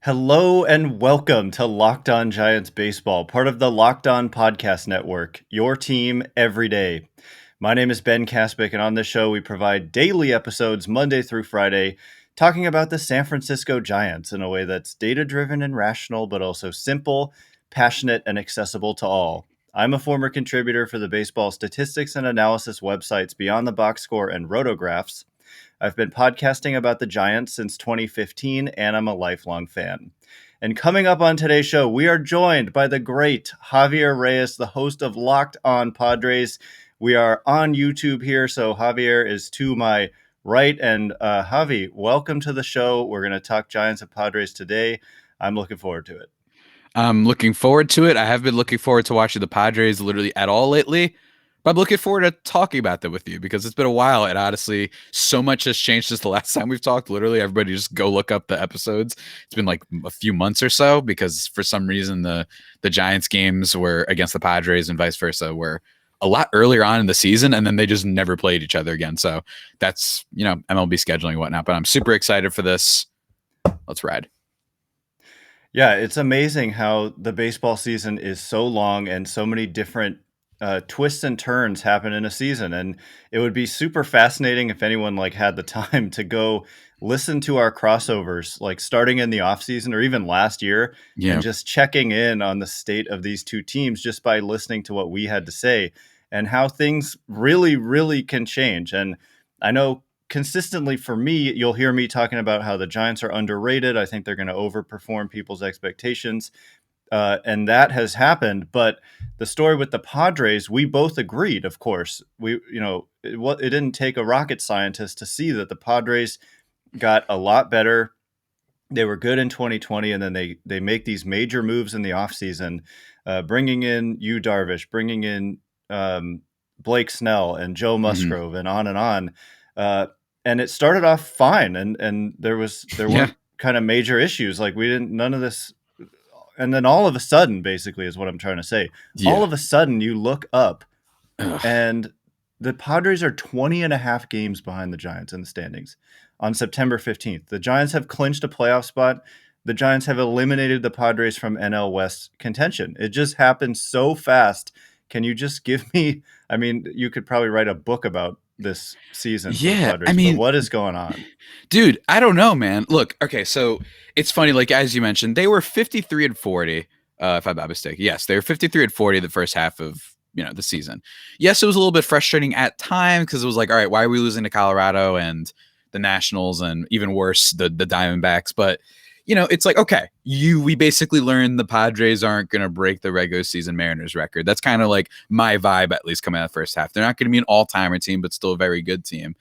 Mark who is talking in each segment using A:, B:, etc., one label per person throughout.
A: Hello and welcome to Locked On Giants Baseball, part of the Locked On Podcast Network, your team every day. My name is Ben Kaspick, and on this show, we provide daily episodes Monday through Friday, talking about the San Francisco Giants in a way that's data-driven and rational, but also simple, passionate, and accessible to all. I'm a former contributor for the baseball statistics and analysis websites Beyond the Box Score and Rotographs. I've been podcasting about the Giants since 2015, and I'm a lifelong fan. And coming up on today's show, we are joined by the great Javier Reyes, the host of Locked On Padres. We are on YouTube here, so Javier is to my right. And Javi, welcome to the show. We're going to talk Giants and Padres today. I'm looking forward to it.
B: I'm looking forward to it. I have been looking forward to watching the Padres literally at all lately. But I'm looking forward to talking about them with you because it's been a while, and honestly, so much has changed since the last time we've talked. Literally, everybody just go look up the episodes. It's been like a few months or so because for some reason the Giants games were against the Padres and vice versa were a lot earlier on in the season, and then they just never played each other again. So that's, MLB scheduling and whatnot. But I'm super excited for this. Let's ride.
A: Yeah, it's amazing how the baseball season is so long and so many different twists and turns happen in a season. And it would be super fascinating if anyone had the time to go listen to our crossovers, like starting in the off season or even last year, and just checking in on the state of these two teams just by listening to what we had to say and how things really, really can change. And I know consistently for me, you'll hear me talking about how the Giants are underrated. I think they're going to overperform people's expectations. And that has happened. But the story with the Padres, we both agreed, of course. It didn't take a rocket scientist to see that the Padres got a lot better. They were good in 2020, and then they make these major moves in the offseason, bringing in Darvish, bringing in Blake Snell and Joe Musgrove, and on and on. And it started off fine, and there weren't kind of major issues. Like none of this. And then all of a sudden, basically, is what I'm trying to say. Yeah. All of a sudden, you look up, and the Padres are 20 and a half games behind the Giants in the standings on September 15th. The Giants have clinched a playoff spot. The Giants have eliminated the Padres from NL West contention. It just happened so fast. Can you just give me – I mean, you could probably write a book about this season for the Padres, but what is going on?
B: Dude, I don't know, man. Look, okay, so it's funny, like as you mentioned, they were 53 and 40, if I'm not mistaken. Yes, they were 53 and 40 the first half of the season. Yes, it was a little bit frustrating at times because it was like, all right, why are we losing to Colorado and the Nationals and even worse, the Diamondbacks? But it's like, okay, we basically learned the Padres aren't going to break the regular season Mariners record. That's kind of like my vibe, at least coming out of the first half. They're not going to be an all-timer team, but still a very good team.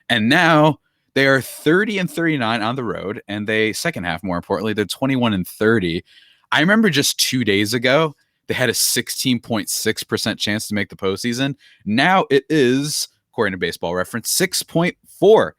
B: And now they are 30 and 39 on the road, and second half, more importantly, they're 21 and 30. I remember just 2 days ago, they had a 16.6% chance to make the postseason. Now it is, according to Baseball Reference, 6.4%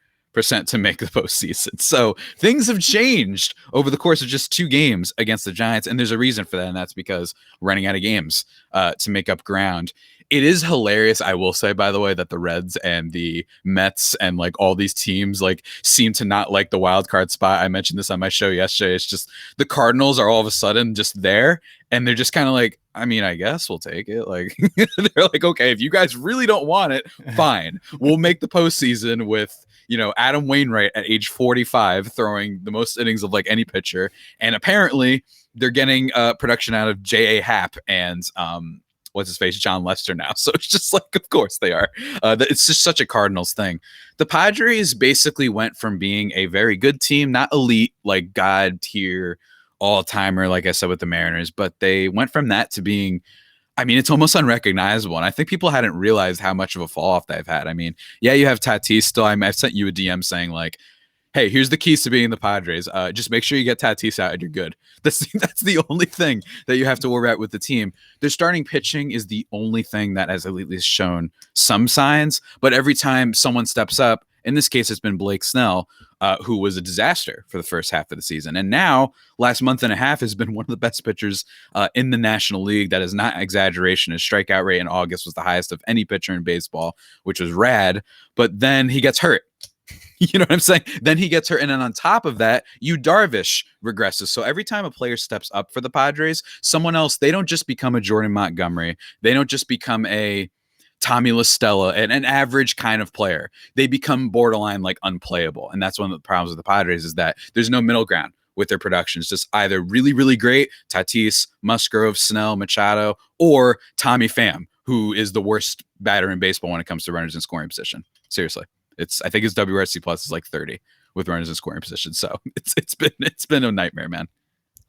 B: to make the postseason. So things have changed over the course of just 2 games against the Giants, and there's a reason for that, and that's because we're running out of games to make up ground. It is hilarious, I will say, by the way, that the Reds and the Mets and all these teams seem to not like the wild card spot. I mentioned this on my show yesterday. It's just the Cardinals are all of a sudden just there, and they're just kind of like, I mean, I guess we'll take it. They're like, okay, if you guys really don't want it, fine. We'll make the postseason with Adam Wainwright at age 45 throwing the most innings of any pitcher. And apparently they're getting production out of J.A. Happ and what's his face, John Lester now. So it's just of course they are. It's just such a Cardinals thing. The Padres basically went from being a very good team, not elite, God tier all-timer, like I said, with the Mariners, but they went from that to being, I mean, it's almost unrecognizable. And I think people hadn't realized how much of a fall off they've had. I mean, yeah, you have Tatis still. I've sent you a DM saying hey, here's the keys to being the Padres. Just make sure you get Tatis out and you're good. That's the only thing that you have to worry about with the team. Their starting pitching is the only thing that has at least shown some signs. But every time someone steps up, in this case, it's been Blake Snell, who was a disaster for the first half of the season. And now, last month and a half has been one of the best pitchers in the National League. That is not exaggeration. His strikeout rate in August was the highest of any pitcher in baseball, which was rad. But then he gets hurt. You know what I'm saying? Then he gets hurt. And then on top of that, Darvish regresses. So every time a player steps up for the Padres, someone else, they don't just become a Jordan Montgomery. They don't just become a Tommy LaStella, an average kind of player. They become borderline like unplayable. And that's one of the problems with the Padres is that there's no middle ground with their production. It's just either really, really great, Tatis, Musgrove, Snell, Machado, or Tommy Pham, who is the worst batter in baseball when it comes to runners in scoring position. Seriously. I think his WRC plus is like 30 with runners in scoring position. So it's been a nightmare, man.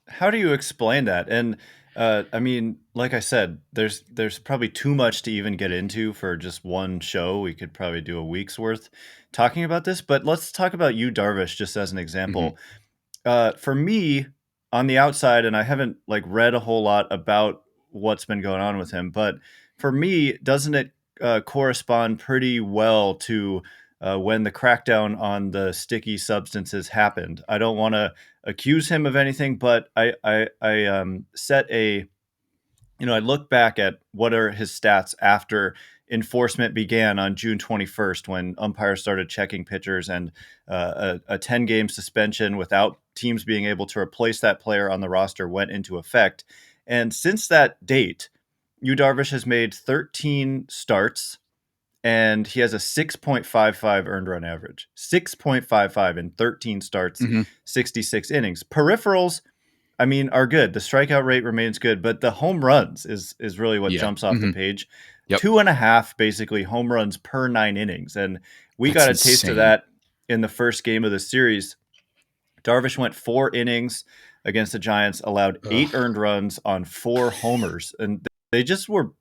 A: How do you explain that? And I mean, like I said, there's probably too much to even get into for just one show. We could probably do a week's worth talking about this, but let's talk about Darvish just as an example. For me, on the outside, and I haven't like read a whole lot about what's been going on with him, but for me, doesn't it correspond pretty well to when the crackdown on the sticky substances happened? I don't want to accuse him of anything, but I set a, I look back at what are his stats after enforcement began on June 21st when umpires started checking pitchers, and a 10-game suspension without teams being able to replace that player on the roster went into effect. And since that date, Darvish has made 13 starts, and he has a 6.55 earned run average. 6.55 in 13 starts, 66 innings. Peripherals, I mean, are good. The strikeout rate remains good, but the home runs is really what jumps off the page.
B: Yep.
A: 2.5 basically home runs per 9 innings. And we got a taste of that in the first game of the series. Darvish went 4 innings against the Giants, allowed 8 earned runs on 4 homers. And they just were,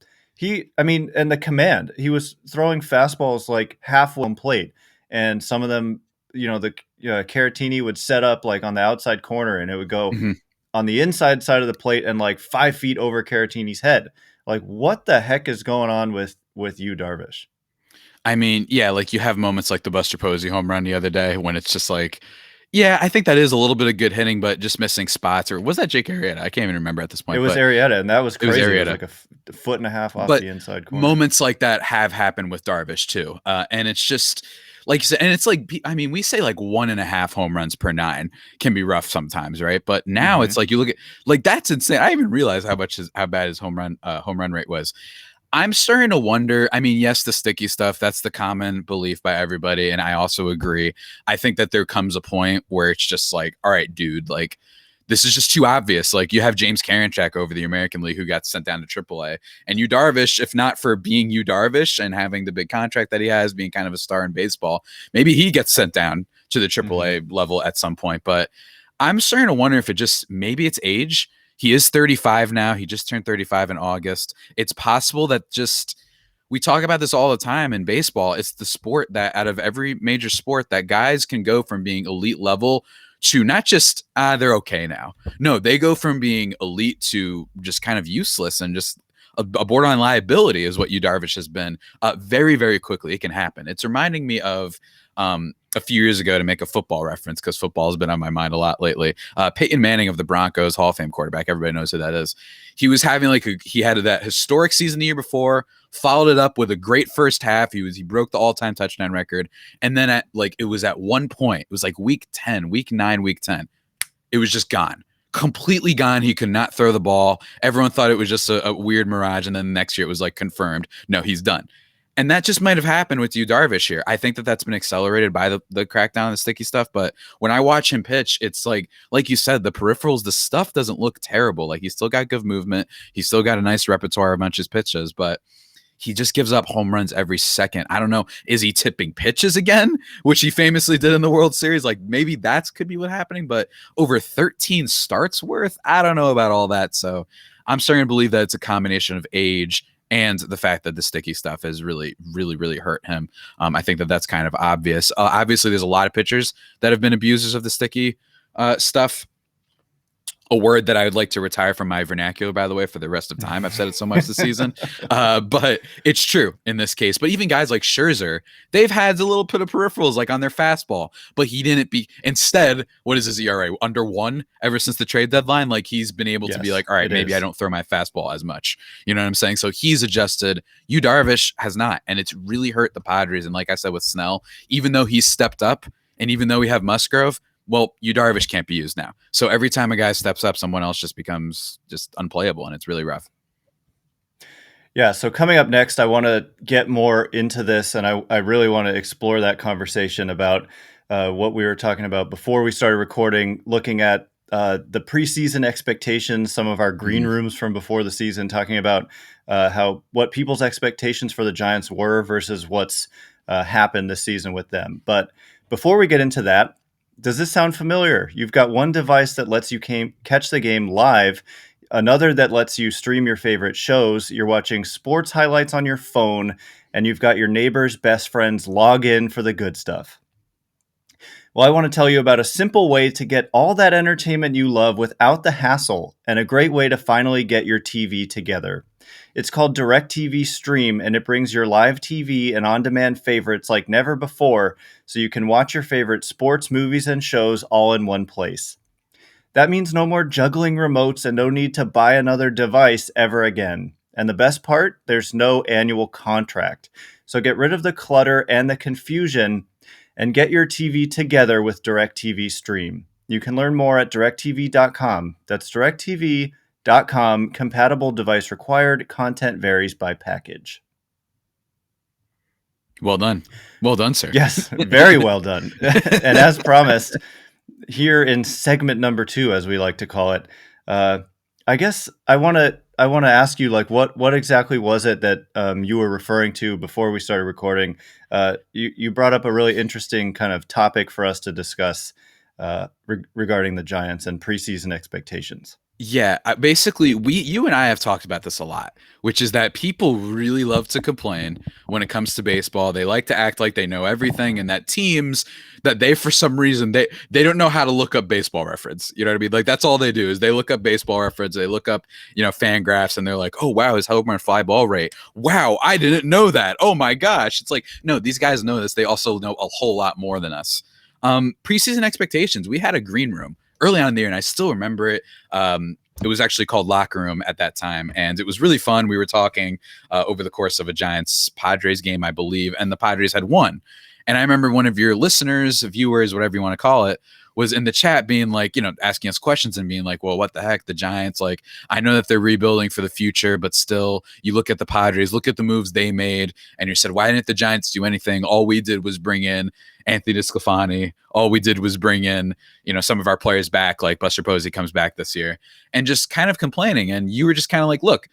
A: and the command, he was throwing fastballs like half one plate. And some of them, the Caratini would set up like on the outside corner, and it would go on the inside side of the plate and like 5 feet over Caratini's head. Like, what the heck is going on with Darvish?
B: I mean, yeah, like you have moments like the Buster Posey home run the other day when it's just like, yeah, I think that is a little bit of good hitting, but just missing spots. Or was that Jake Arrieta? I can't even remember at this point.
A: It was Arrieta, and that was crazy. It was like a foot and a half off the inside corner.
B: Moments like that have happened with Darvish too. And it's just, like you said, and it's like, I mean, we say like 1.5 home runs per 9 can be rough sometimes, right? But now it's like you look at, like, that's insane. I didn't even realize how bad his home run rate was. I'm starting to wonder. I mean, yes, the sticky stuff, that's the common belief by everybody. And I also agree. I think that there comes a point where it's just like, all right, dude, like, this is just too obvious. Like, you have James Karinchak over the American League who got sent down to AAA. And Darvish, if not for being Darvish and having the big contract that he has, being kind of a star in baseball, maybe he gets sent down to the AAA level at some point. But I'm starting to wonder if maybe it's age. He is 35 now. He just turned 35 in August. It's possible that we talk about this all the time in baseball. It's the sport that out of every major sport that guys can go from being elite level to not just, they're okay now. No, they go from being elite to just kind of useless and just a borderline liability is what Darvish has been very, very quickly. It can happen. It's reminding me of a few years ago, to make a football reference, because football has been on my mind a lot lately. Peyton Manning of the Broncos, Hall of Fame quarterback. Everybody knows who that is. He was having he had that historic season the year before, followed it up with a great first half. He broke the all-time touchdown record. And then it was at one point, it was like week 10, week 9, week 10. It was just gone. Completely gone. He could not throw the ball. Everyone thought it was just a weird mirage. And then the next year it was like confirmed. No, he's done. And that just might have happened with Darvish here. I think that's been accelerated by the crackdown and the sticky stuff. But when I watch him pitch, it's like you said, the peripherals, the stuff doesn't look terrible. Like, he's still got good movement. He's still got a nice repertoire of bunch of pitches, but he just gives up home runs every second. I don't know. Is he tipping pitches again, which he famously did in the World Series? Like, maybe could be what's happening, but over 13 starts worth, I don't know about all that. So I'm starting to believe that it's a combination of age and the fact that the sticky stuff has really, really, really hurt him. I think that's kind of obvious. Obviously, there's a lot of pitchers that have been abusers of the sticky stuff a word that I would like to retire from my vernacular, by the way, for the rest of time. I've said it so much this season, but it's true in this case. But even guys like Scherzer, they've had a little bit of peripherals like on their fastball, but he didn't be. Instead, what is his ERA? Under 1 ever since the trade deadline. Like he's been able to be
A: Yes,
B: like, all right,
A: it
B: maybe I
A: is.
B: don't throw my fastball as much. You know what I'm saying? So he's adjusted. You Darvish has not, and it's really hurt the Padres. And like I said with Snell, even though he's stepped up, and even though we have Musgrove, well, you Darvish can't be used now. So every time a guy steps up, someone else just becomes just unplayable, and it's really rough.
A: Yeah, so coming up next, I want to get more into this, and I really want to explore that conversation about what we were talking about before we started recording, looking at the preseason expectations, some of our green
B: Mhm.
A: rooms from before the season, talking about what people's expectations for the Giants were versus what's happened this season with them. But before we get into that, does this sound familiar? You've got one device that lets you catch the game live, another that lets you stream your favorite shows. You're watching sports highlights on your phone, and you've got your neighbor's best friends log in for the good stuff. Well, I want to tell you about a simple way to get all that entertainment you love without the hassle, and a great way to finally get your TV together. It's called DirecTV Stream, and it brings your live TV and on-demand favorites like never before, so you can watch your favorite sports, movies, and shows all in one place. That means no more juggling remotes and no need to buy another device ever again. And the best part, there's no annual contract. So get rid of the clutter and the confusion and get your TV together with DirecTV Stream. You can learn more at directv.com. That's directv.com. Compatible device required. Content varies by package.
B: Well done. Well done, sir.
A: Yes, very well done. And as promised, here in segment number 2, as we like to call it, I guess I want to ask you, like, what exactly was it that you were referring to before we started recording? You brought up a really interesting kind of topic for us to discuss regarding the Giants and preseason expectations.
B: Yeah, basically, you and I have talked about this a lot, which is that people really love to complain when it comes to baseball. They like to act like they know everything, and that teams that they, for some reason, they don't know how to look up baseball reference. You know what I mean? Like that's all they do is they look up baseball reference, they look up, fan graphs, and they're like, oh wow, his home run fly ball rate. Wow, I didn't know that. Oh my gosh, it's like no, these guys know this. They also know a whole lot more than us. Preseason expectations. We had a green room early on in the year, and I still remember it. It was actually called Locker Room at that time, and it was really fun. We were talking over the course of a Giants Padres game, I believe, and the Padres had won. And I remember one of your listeners, viewers, whatever you want to call it, was in the chat being like, asking us questions and being like, well, what the heck? The Giants, like, I know that they're rebuilding for the future, but still, you look at the Padres, look at the moves they made, and you said, why didn't the Giants do anything? All we did was bring in Anthony DeSclafani. All we did was bring in, some of our players back, like Buster Posey comes back this year, and just kind of complaining. And you were just kind of like, look,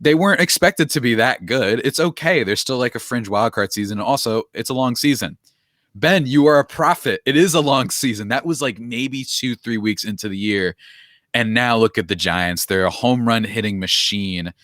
B: they weren't expected to be that good. It's okay. There's still like a fringe wildcard season. Also, it's a long season. Ben, you are a prophet. It is a long season. That was like maybe 2-3 weeks into the year. And now look at the Giants. They're a home run hitting machine.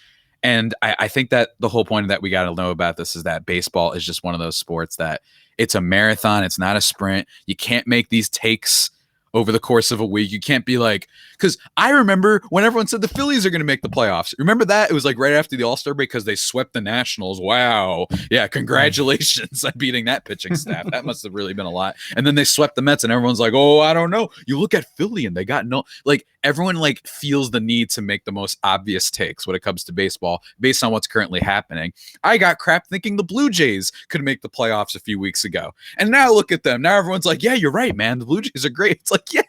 B: And I think that the whole point that we got to know about this is that baseball is just one of those sports that it's a marathon. It's not a sprint. You can't make these takes over the course of a week. You can't be like, because I remember when everyone said the Phillies are going to make the playoffs. Remember that? It was like right after the All-Star break because they swept the Nationals. Wow. Yeah, congratulations on beating that pitching staff. That must have really been a lot. And then they swept the Mets and everyone's like, oh, I don't know. You look at Philly and they got no, like everyone like feels the need to make the most obvious takes when it comes to baseball based on what's currently happening. I got crap thinking the Blue Jays could make the playoffs a few weeks ago. And now look at them. Now everyone's like, yeah, you're right, man. The Blue Jays are great. It's like, yeah,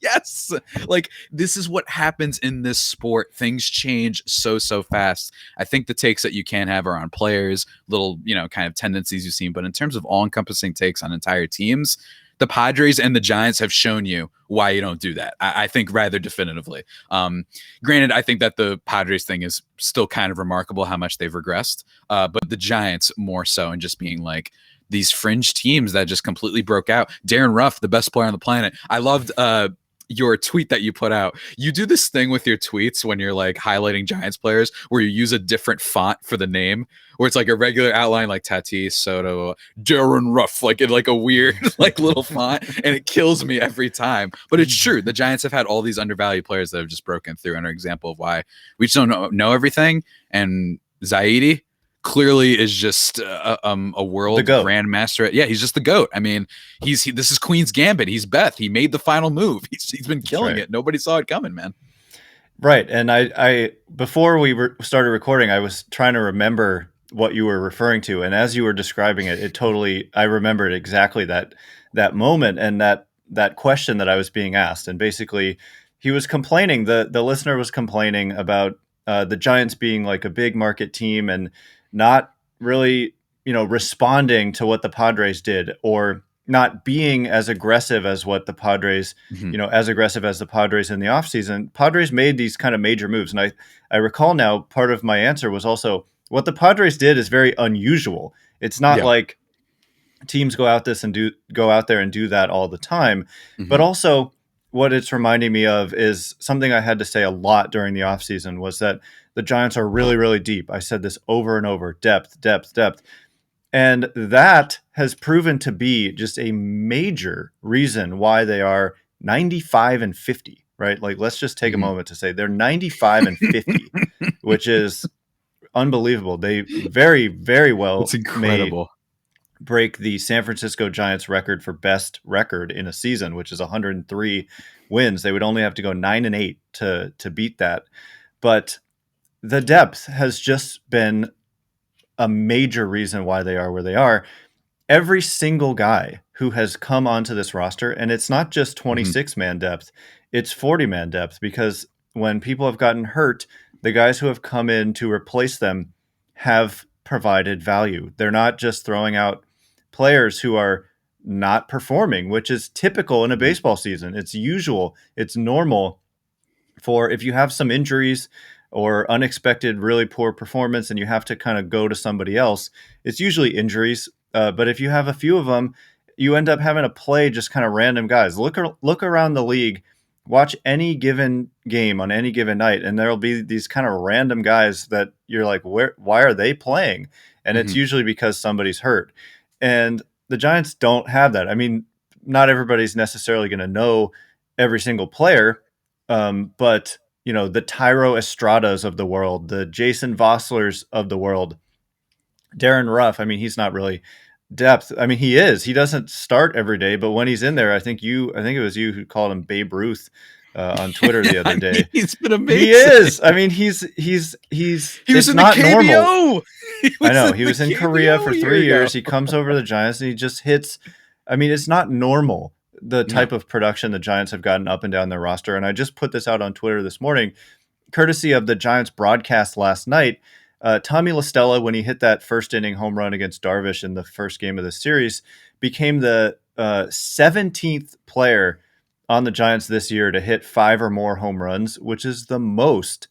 B: yes. Like this is what happens in this sport. Things change so fast. I think the takes that you can have are on players, little, kind of tendencies you've seen. But in terms of all-encompassing takes on entire teams, the Padres and the Giants have shown you why you don't do that. I think rather definitively. Granted, I think that the Padres thing is still kind of remarkable how much they've regressed, but the Giants more so, and just being like these fringe teams that just completely broke out. Darren Ruff, the best player on the planet. I loved your tweet that you put out. You do this thing with your tweets when you're like highlighting Giants players where you use a different font for the name, where it's like a regular outline like Tatis, Soto, Darren Ruff, like in like a weird like little font, and it kills me every time. But it's true. The Giants have had all these undervalued players that have just broken through, and an example of why we just don't know everything. And Zaidi clearly is just a
A: The
B: world
A: GOAT.
B: grandmaster. Yeah, he's just the GOAT. I mean, this is Queen's Gambit. He's Beth. He made the final move. He's been
A: That's
B: killing
A: right.
B: it. Nobody saw it coming, man.
A: Right. And I before we started recording, I was trying to remember what you were referring to. And as you were describing it, I remembered exactly that moment and that question that I was being asked. And basically, he was complaining. The listener was complaining about the Giants being like a big market team and not really, responding to what the Padres did, or not being as aggressive as what the Padres,
B: Mhm.
A: as aggressive as the Padres in the offseason. Padres made these kind of major moves. And I recall now part of my answer was also what the Padres did is very unusual. It's not
B: Yeah.
A: like teams go out there and do that all the time. But
B: Mhm.
A: also what it's reminding me of is something I had to say a lot during the offseason was that the Giants are really, really deep. I said this over and over, depth, depth, depth. And that has proven to be just a major reason why they are 95 and 50, right? Like, let's just take a
B: Mhm.
A: moment to say they're 95 and 50, which is unbelievable. They very, very
B: It's
A: well may
B: incredible.
A: break the San Francisco Giants record for best record in a season, which is 103 wins. They would only have to go 9-8 to beat that. But the depth has just been a major reason why they are where they are. Every single guy who has come onto this roster, and it's not just
B: Mhm.
A: 26-man depth, it's 40-man depth, because when people have gotten hurt, the guys who have come in to replace them have provided value. They're not just throwing out players who are not performing, which is typical in a
B: Mhm.
A: baseball season. It's usual, it's normal for if you have some injuries or unexpected really poor performance and you have to kind of go to somebody else, it's usually injuries. But if you have a few of them, you end up having to play just kind of random guys. Look around the league, watch any given game on any given night, and there'll be these kind of random guys that you're like, why are they playing? And it's
B: Mhm.
A: usually because somebody's hurt. And the Giants don't have that. I mean, not everybody's necessarily going to know every single player, but the Tyro Estradas of the world, the Jason Vosslers of the world, Darren Ruff. I mean, he's not really depth. I mean, he is. He doesn't start every day, but when he's in there, I think it was you who called him Babe Ruth on Twitter the
B: I
A: other
B: mean,
A: day.
B: he's been
A: He
B: amazing.
A: is. I mean, he's.
B: He was
A: It's
B: in the
A: not normal.
B: KBO. He
A: I
B: was
A: know
B: in
A: he
B: the
A: was in Korea
B: KBO
A: for
B: a year
A: 3 years.
B: ago.
A: He comes over to the Giants and he just hits. I mean, it's not normal the
B: No.
A: type of production the Giants have gotten up and down their roster. And I just put this out on Twitter this morning, courtesy of the Giants broadcast last night. Tommy LaStella, when he hit that first inning home run against Darvish in the first game of the series, became the 17th player on the Giants this year to hit 5 or more home runs, which is the most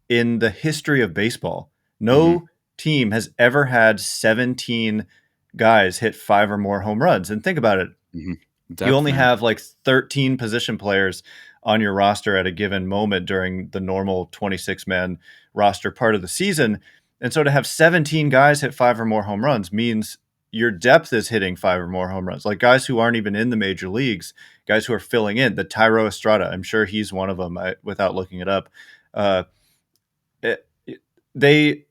A: in the history of baseball.
B: Mhm.
A: No team has ever had 17 guys hit 5 or more home runs. And think about it,
B: Mhm.
A: you
B: Depth,
A: only
B: man.
A: have like 13 position players on your roster at a given moment during the normal 26-man roster part of the season. And so to have 17 guys hit 5 or more home runs means your depth is hitting 5 or more home runs. Like guys who aren't even in the major leagues, guys who are filling in. The Tyro Estrada, I'm sure he's one of them, without looking it up. Uh, it,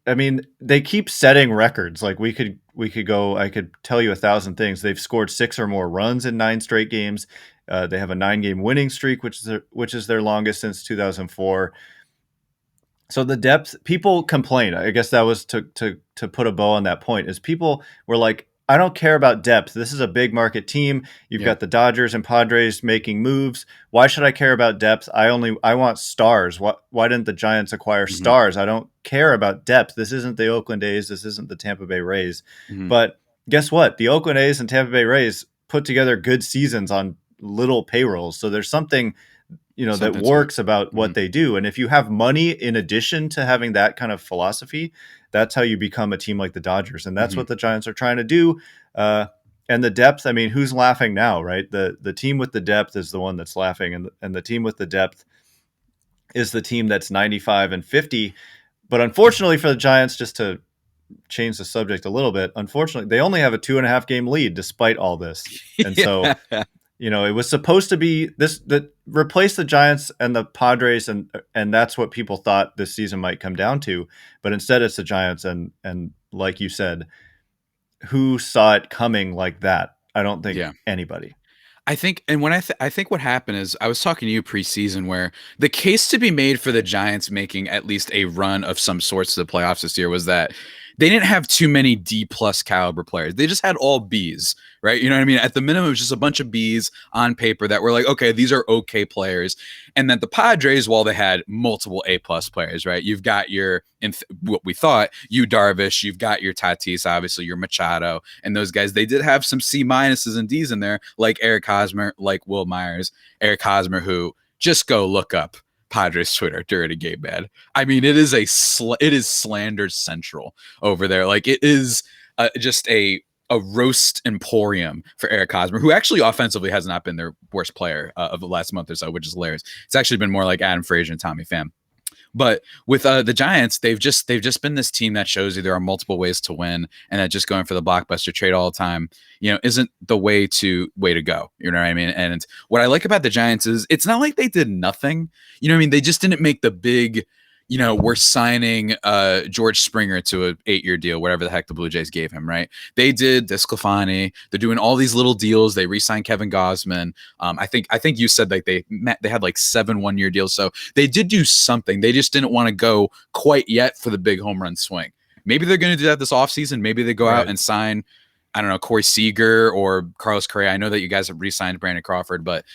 A: I mean, they keep setting records. Like we could go. I could tell you 1,000 things. They've scored 6 or more runs in 9 straight games. They have a 9-game winning streak, which is their longest since 2004. So the depth, people complain. I guess that was to put a bow on that point. Is people were like, I don't care about depth. This is a big market team. You've
B: Yeah.
A: got the Dodgers and Padres making moves. Why should I care about depth? I want stars. Why didn't the Giants acquire
B: Mhm.
A: stars? I don't care about depth. This isn't the Oakland A's. This isn't the Tampa Bay Rays.
B: Mhm.
A: But guess what? The Oakland A's and Tampa Bay Rays put together good seasons on little payrolls. So there's something that
B: Something to it.
A: works about what
B: Mhm.
A: they do. And if you have money in addition to having that kind of philosophy, that's how you become a team like the Dodgers. And that's
B: Mhm.
A: what the Giants are trying to do. Uh, And the depth, I mean, who's laughing now, right? The team with the depth is the one that's laughing, and the team with the depth is the team that's 95 and 50. But unfortunately for the Giants, just to change the subject a little bit, unfortunately, they only have a 2.5 game lead despite all this. And so,
B: Yeah.
A: it was supposed to be this that replace the Giants and the Padres, and that's what people thought this season might come down to. But instead, it's the Giants, and like you said, who saw it coming like that? I don't think
B: Yeah.
A: anybody.
B: I think, and when I think what happened is, I was talking to you preseason where the case to be made for the Giants making at least a run of some sorts to the playoffs this year was that they didn't have too many D plus caliber players. They just had all Bs, right? You know what I mean? At the minimum, it was just a bunch of Bs on paper that were like, okay, these are okay players. And then the Padres, while they had multiple A plus players, right? You've got your, what we thought, you Darvish, you've got your Tatis, obviously your Machado, and those guys. They did have some C minuses and Ds in there, like Eric Hosmer, like Will Myers. Eric Hosmer, who just go look up Padres Twitter during a game, man. I mean, it is it is slander central over there. Like it is just a roast emporium for Eric Hosmer, who actually offensively has not been their worst player of the last month or so, which is hilarious. It's actually been more like Adam Frazier and Tommy Pham. But with the Giants, they've just been this team that shows you there are multiple ways to win, and that just going for the blockbuster trade all the time, isn't the way to go. You know what I mean? And what I like about the Giants is it's not like they did nothing. You know what I mean? They just didn't make the big, we're signing George Springer to an 8-year deal, whatever the heck the Blue Jays gave him, right? They did Desclafani. They're doing all these little deals. They re-signed Kevin Gausman. I think you said like they had like 7 1-year deals. So they did do something. They just didn't want to go quite yet for the big home run swing. Maybe they're going to do that this offseason. Maybe they go out and sign, I don't know, Corey Seager or Carlos Correa. I know that you guys have re-signed Brandon Crawford, but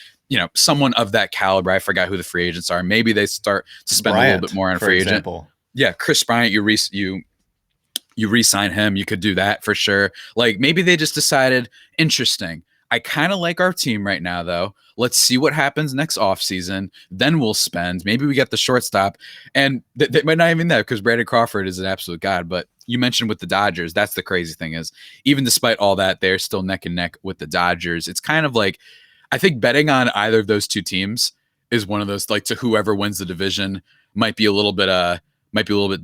B: someone of that caliber. I forgot who the free agents are. Maybe they start to spend
A: Bryant,
B: a little bit more on a free agent. Yeah, Chris Bryant, you re-sign him. You could do that for sure. Like maybe they just decided, interesting. I kind of like our team right now, though. Let's see what happens next offseason. Then we'll spend. Maybe we get the shortstop. And they might not even that because Brandon Crawford is an absolute god. But you mentioned with the Dodgers, that's the crazy thing is even despite all that, they're still neck and neck with the Dodgers. It's kind of like, I think betting on either of those two teams is one of those, like, to whoever wins the division might be a little bit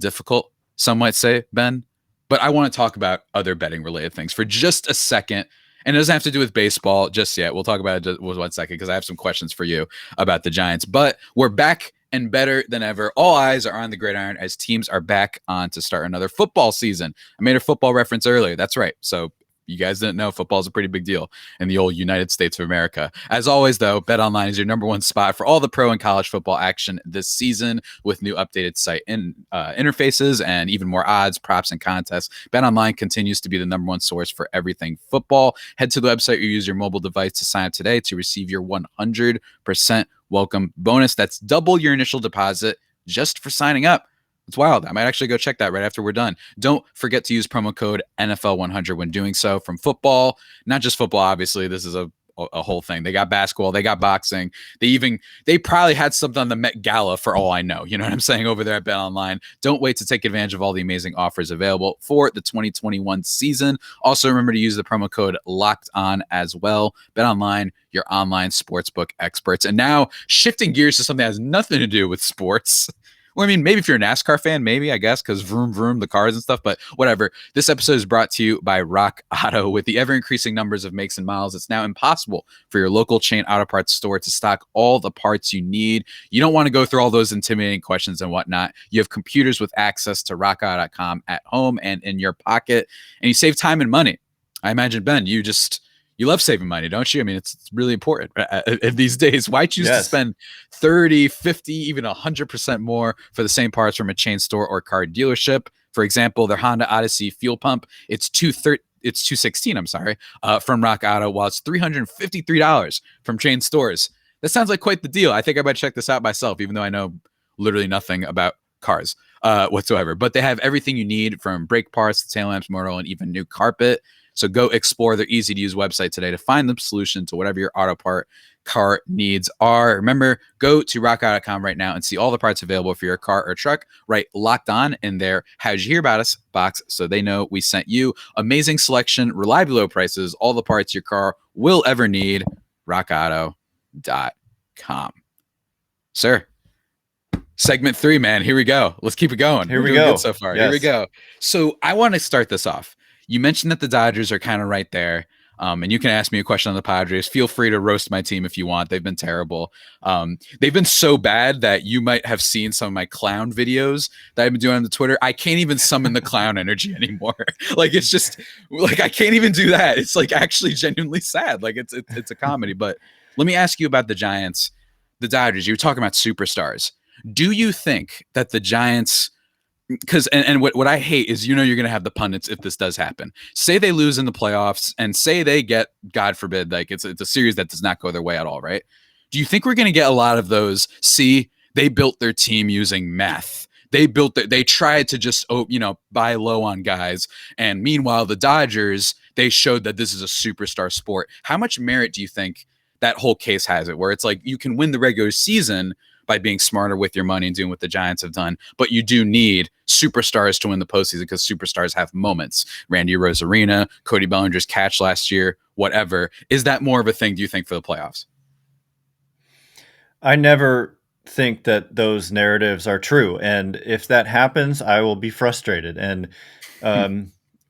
B: difficult, some might say, Ben. But I want to talk about other betting related things for just a second. And it doesn't have to do with baseball just yet. We'll talk about it with 1 second because I have some questions for you about the Giants. But we're back and better than ever. All eyes are on the gridiron as teams are back on to start another football season. I made a football reference earlier. That's right. So you guys didn't know football is a pretty big deal in the old United States of America. As always, though, BetOnline is your number one spot for all the pro and college football action this season with new updated site interfaces and even more odds, props, and contests. BetOnline continues to be the number one source for everything football. Head to the website or use your mobile device to sign up today to receive your 100% welcome bonus. That's double your initial deposit just for signing up. It's wild. I might actually go check that right after we're done. Don't forget to use promo code NFL100 when doing so. From football, not just football, obviously, this is a whole thing. They got basketball, they got boxing. They probably had something on the Met Gala for all I know. You know what I'm saying over there at BetOnline. Don't wait to take advantage of all the amazing offers available for the 2021 season. Also, remember to use the promo code Locked On as well. BetOnline, your online sportsbook experts. And now shifting gears to something that has nothing to do with sports. Well, I mean, maybe if you're a NASCAR fan, maybe, I guess, because vroom, vroom, the cars and stuff, but whatever. This episode is brought to you by Rock Auto. With the ever-increasing numbers of makes and models, it's now impossible for your local chain auto parts store to stock all the parts you need. You don't want to go through all those intimidating questions and whatnot. You have computers with access to rockauto.com at home and in your pocket, and you save time and money. I imagine, Ben, you love saving money, don't you? I mean, it's really important these days. Why choose to spend 30, 50, even 100% more for the same parts from a chain store or car dealership? For example, their Honda Odyssey fuel pump, it's $216, I'm sorry, from Rock Auto, while it's $353 from chain stores. That sounds like quite the deal. I think I might check this out myself, even though I know literally nothing about cars. whatsoever. But they have everything you need, from brake parts to tail lamps, motor, and even new carpet. So go explore their easy to use website today to find the solution to whatever your auto part car needs are. Remember, go to rockauto.com right now and see all the parts available for your car or truck. Right, Locked On in there. How'd you hear about us box, so they know we sent you. Amazing selection, reliably low prices, all the parts your car will ever need. rockauto.com. Sir, segment 3, man. Here we go. Let's keep it going.
A: Here
B: We're
A: we
B: doing
A: go.
B: good so far.
A: Yes.
B: Here we go. So I want to start this off. You mentioned that the Dodgers are kind of right there. And you can ask me a question on the Padres. Feel free to roast my team if you want. They've been terrible. They've been so bad that you might have seen some of my clown videos that I've been doing on the Twitter. I can't even summon the clown energy anymore. Like, it's just like, I can't even do that. It's like actually genuinely sad. Like, it's a comedy. But let me ask you about the Giants, the Dodgers. You were talking about superstars. Do you think that the Giants, because what I hate is, you're going to have the pundits, if this does happen, say they lose in the playoffs and say they get, God forbid, like it's a series that does not go their way at all, right? Do you think we're going to get a lot of those? See, they built their team using meth. They tried to just, buy low on guys. And meanwhile, the Dodgers, they showed that this is a superstar sport. How much merit do you think that whole case has it, where it's like you can win the regular season by being smarter with your money and doing what the Giants have done, but you do need superstars to win the postseason, because superstars have moments. Randy Rosarina, Cody Bellinger's catch last year, whatever. Is that more of a thing, do you think, for the playoffs?
A: I never think that those narratives are true, and if that happens, I will be frustrated. And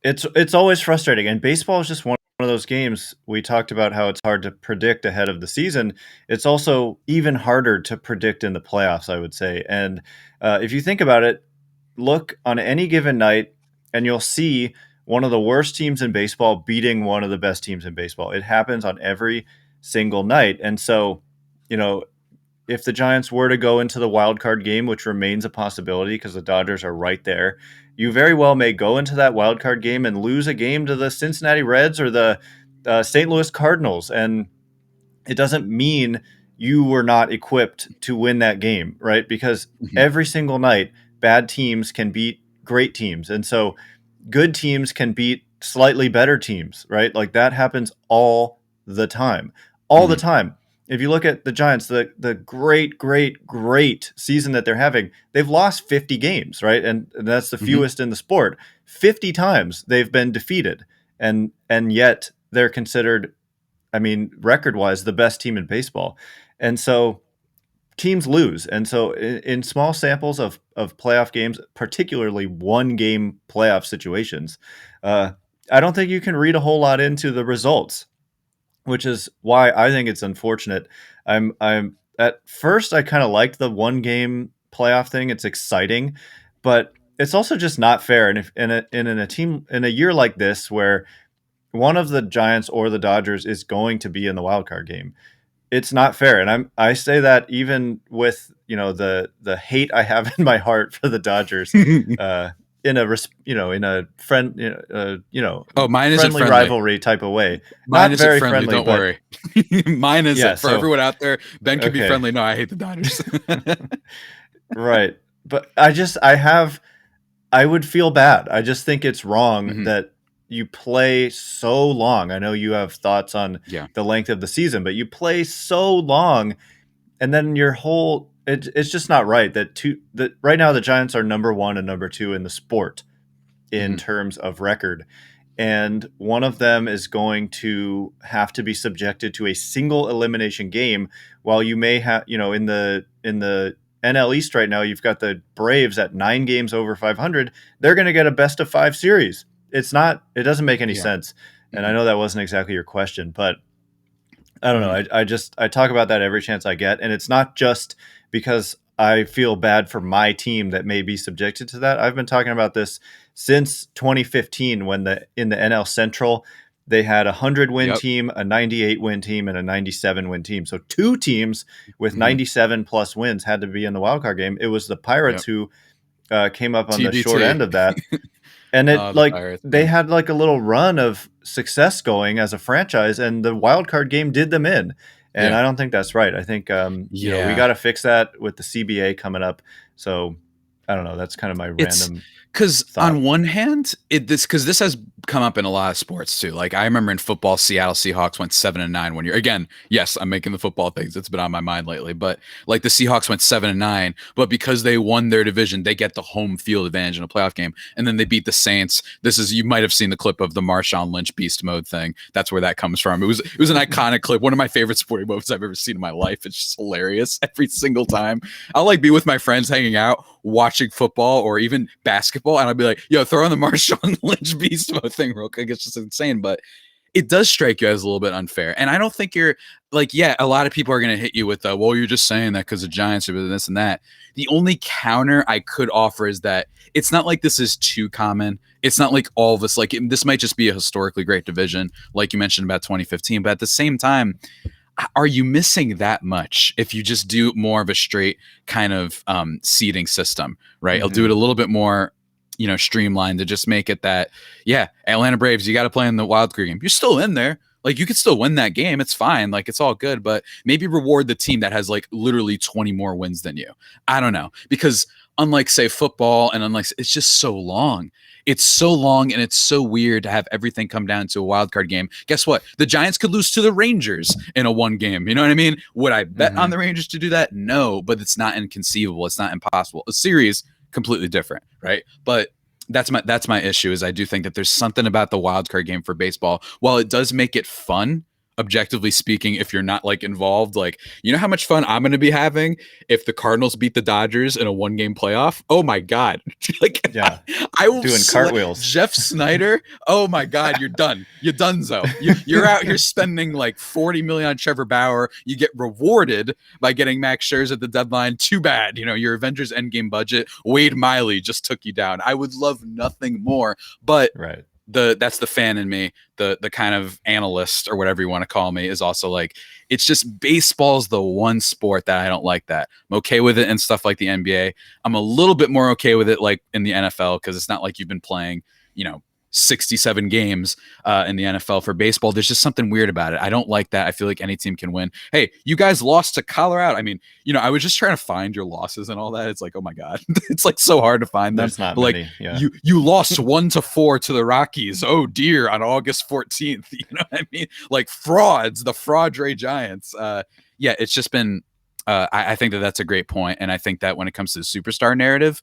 A: it's always frustrating. And baseball is just one of those games. We talked about how it's hard to predict ahead of the season. It's also even harder to predict in the playoffs, I would say. And if you think about it, look on any given night, and you'll see one of the worst teams in baseball beating one of the best teams in baseball. It happens on every single night. And so, if the Giants were to go into the wild card game, which remains a possibility because the Dodgers are right there, you very well may go into that wild card game and lose a game to the Cincinnati Reds or the St. Louis Cardinals. And it doesn't mean you were not equipped to win that game, right? Because every single night, bad teams can beat great teams. And so good teams can beat slightly better teams, right? Like, that happens all the time. All the time. If you look at the Giants, the great season that they're having, they've lost 50 games, right? And that's the fewest in the sport. 50 times they've been defeated. And yet they're considered, record-wise, the best team in baseball. And so teams lose. And so in small samples of playoff games, particularly one-game playoff situations, I don't think you can read a whole lot into the results, which is why I think it's unfortunate. I'm at first, I kind of liked the one game playoff thing. It's exciting, but it's also just not fair. And if in a year like this, where one of the Giants or the Dodgers is going to be in the wild card game, it's not fair. And I say that even with the hate I have in my heart for the Dodgers. In a friend,
B: mine isn't
A: friendly
B: friendly
A: rivalry type of way.
B: Mine
A: Not
B: isn't
A: very
B: friendly, don't
A: but
B: worry. Mine isn't.
A: yeah,
B: For everyone out there, Ben can be
A: okay.
B: friendly. No, I hate the Dodgers.
A: Right. But I would feel bad. I just think it's wrong that you play so long. I know you have thoughts on the length of the season, but you play so long, and then it's just not right that right now the Giants are number 1 and number 2 in the sport in terms of record. And one of them is going to have to be subjected to a single elimination game, while you may have, in the NL East right now, you've got the Braves at 9 games over 500. They're going to get a best of 5 series. It doesn't make any sense. And I know that wasn't exactly your question, but I don't know. I talk about that every chance I get. And it's not just because I feel bad for my team that may be subjected to that. I've been talking about this since 2015, when in the NL Central, they had a 100-win team, a 98-win team, and a 97-win team. So 2 teams with 97-plus wins had to be in the wildcard game. It was the Pirates who came up on
B: TBT.
A: the short end of that. And they had like a little run of success going as a franchise, and the wild card game did them in. And I don't think that's right. I think we got to fix that with the CBA coming up. So I don't know. That's kind of my
B: It's
A: random
B: because
A: thought.
B: on one hand, this has come up in a lot of sports too. Like I remember in football, Seattle Seahawks went 7-9 one year. Again, yes, I'm making the football things. It's been on my mind lately, but like the Seahawks went 7-9, but because they won their division, they get the home field advantage in a playoff game, and then they beat the Saints. This is you might have seen the clip of the Marshawn Lynch beast mode thing. That's where that comes from. It was an iconic clip, one of my favorite sporting moves I've ever seen in my life. It's just hilarious every single time. I'll like be with my friends hanging out, watching football or even basketball, and I'll be like, yo, throw on the Marshawn Lynch beast mode thing real quick. It's just insane, but it does strike you as a little bit unfair. And I don't think you're like, yeah, a lot of people are going to hit you with, well, you're just saying that because the Giants are this and that. The only counter I could offer is that it's not like this is too common. It's not like all of us, like, this might just be a historically great division, like you mentioned about 2015. But at the same time, are you missing that much if you just do more of a straight kind of seeding system, right? I'll do it a little bit more, streamlined to just make it that, yeah, Atlanta Braves, you got to play in the wild card game. You're still in there. Like you could still win that game. It's fine. Like it's all good, but maybe reward the team that has like literally 20 more wins than you. I don't know. Because unlike say football and unlike it's just so long. It's so long and it's so weird to have everything come down to a wild card game. Guess what? The Giants could lose to the Rangers in a one game. You know what I mean? Would I bet on the Rangers to do that? No, but it's not inconceivable. It's not impossible. A series completely different, right? But that's my issue is I do think that there's something about the wild card game for baseball. While it does make it fun, objectively speaking, if you're not like involved, like you know how much fun I'm going to be having if the Cardinals beat the Dodgers in a one game playoff. Oh my god! Like
A: Yeah,
B: I will
A: doing cartwheels.
B: Jeff Snyder. Oh my god, you're done. You're donezo. You're out here spending like 40 million on Trevor Bauer. You get rewarded by getting Max Scherzer at the deadline. Too bad. Your Avengers Endgame budget. Wade Miley just took you down. I would love nothing more, but
A: Right.
B: that's the fan in me, the kind of analyst or whatever you want to call me, is also like, it's just baseball's the one sport that I don't like that. I'm okay with it and stuff like the NBA. I'm a little bit more okay with it like in the NFL because it's not like you've been playing, 67 games in the NFL. For baseball, there's just something weird about it. I don't like that. I feel like any team can win. Hey, you guys lost to Colorado. I mean, I was just trying to find your losses and all that. It's like, oh my god, it's like so hard to find them.
A: There's not
B: but like
A: many. Yeah.
B: you lost 1-4 to the Rockies. Oh dear, on August 14th. You know what I mean? Like frauds, the fraud Ray Giants. Yeah, it's just been. I think that's a great point, and I think that when it comes to the superstar narrative,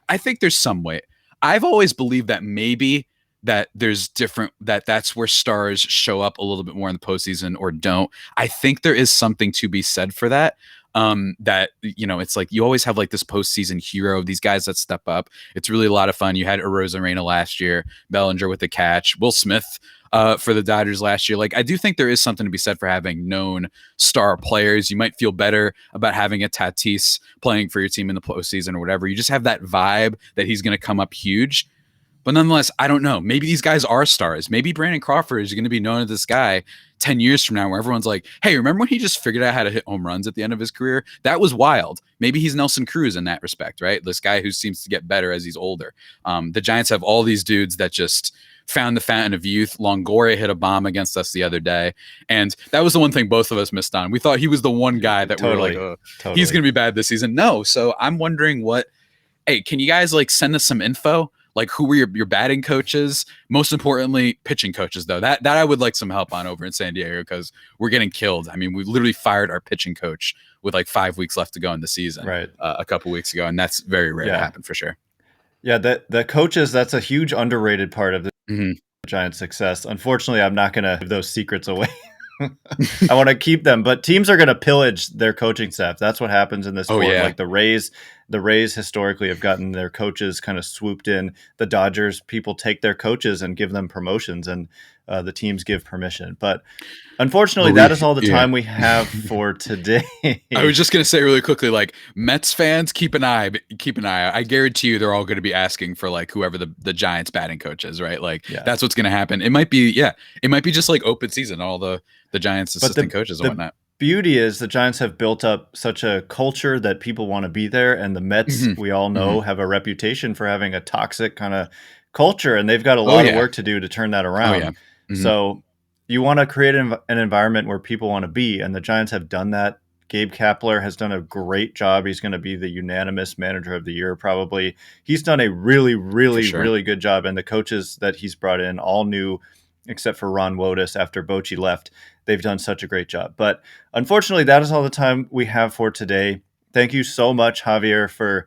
B: I think there's some weight. I've always believed that maybe that there's different that's where stars show up a little bit more in the postseason or don't. I think there is something to be said for that. That it's like you always have like this postseason hero, these guys that step up. It's really a lot of fun. You had Arozarena last year, Bellinger with the catch, Will Smith for the Dodgers last year. Like I do think there is something to be said for having known star players. You might feel better about having a Tatis playing for your team in the postseason or whatever. You just have that vibe that he's going to come up huge. But nonetheless, I don't know. Maybe these guys are stars. Maybe Brandon Crawford is going to be known as this guy 10 years from now where everyone's like, hey, remember when he just figured out how to hit home runs at the end of his career? That was wild. Maybe he's Nelson Cruz in that respect, right? This guy who seems to get better as he's older. The Giants have all these dudes that just found the fountain of youth. Longoria hit a bomb against us the other day. And that was the one thing both of us missed on. We thought he was the one guy that
A: Totally.
B: we were like,
A: Totally.
B: he's going to be bad this season. No. So I'm wondering hey, can you guys like send us some info? Like who were your batting coaches? Most importantly, pitching coaches though. That I would like some help on over in San Diego because we're getting killed. I mean, we literally fired our pitching coach with like 5 weeks left to go in the season,
A: right?
B: A couple weeks ago, and that's very rare to happen for sure.
A: Yeah, the coaches, that's a huge underrated part of the Giants' success. Unfortunately, I'm not going to give those secrets away. I want to keep them, but teams are going to pillage their coaching staff. That's what happens in this sport.
B: Yeah.
A: Like the Rays historically have gotten their coaches kind of swooped in. The Dodgers, people take their coaches and give them promotions, and the teams give permission. But unfortunately, that is all the time we have for today.
B: I was just going to say really quickly, like Mets fans, keep an eye out. I guarantee you they're all going to be asking for like whoever the Giants batting coach is, right? Like that's what's going to happen. It might be just like open season, all the Giants assistant coaches and whatnot.
A: Beauty is the Giants have built up such a culture that people want to be there, and the Mets, we all know, have a reputation for having a toxic kind of culture, and they've got a lot of work to do to turn that around. So you want to create an environment where people want to be, and the Giants have done that Gabe Kapler has done a great job. He's going to be the unanimous manager of the year, probably. He's done a really,
B: For
A: really,
B: sure.
A: really good job. And the coaches that he's brought in, all new, except for Ron Wotus after Bochy left, they've done such a great job. But unfortunately, that is all the time we have for today. Thank you so much, Javier, for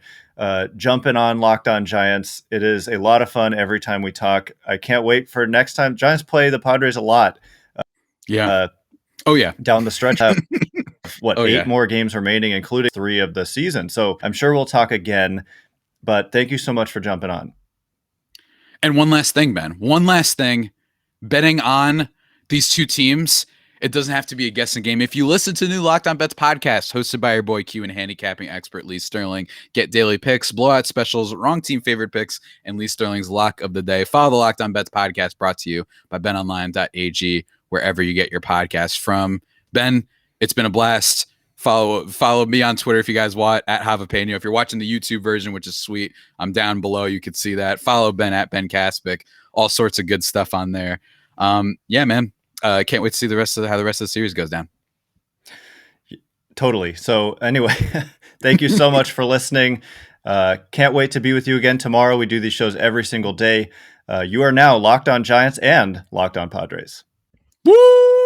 A: jumping on Locked On Giants. It is a lot of fun every time we talk. I can't wait for next time. Giants play the Padres a lot
B: Yeah. Oh yeah.
A: down the stretch. What,
B: Oh
A: 8
B: yeah.
A: more games remaining, including 3 of the season. So I'm sure we'll talk again. But thank you so much for jumping on.
B: And one last thing, Ben. One last thing. Betting on these two teams, it doesn't have to be a guessing game. If you listen to the new Locked On Bets podcast, hosted by your boy Q and handicapping expert Lee Sterling, get daily picks, blowout specials, wrong team favorite picks, and Lee Sterling's lock of the day. Follow the Locked On Bets podcast, brought to you by betonline.ag, wherever you get your podcasts from. Ben, it's been a blast. Follow me on Twitter if you guys want, at Javapeno. If you're watching the YouTube version, which is sweet, I'm down below. You could see that. Follow Ben at Ben Kaspick. All sorts of good stuff on there. Yeah, man. Can't wait to see how the rest of the series goes down.
A: Totally. So anyway, thank you so much for listening. Can't wait to be with you again tomorrow. We do these shows every single day. You are now Locked On Giants and Locked On Padres.
B: Woo!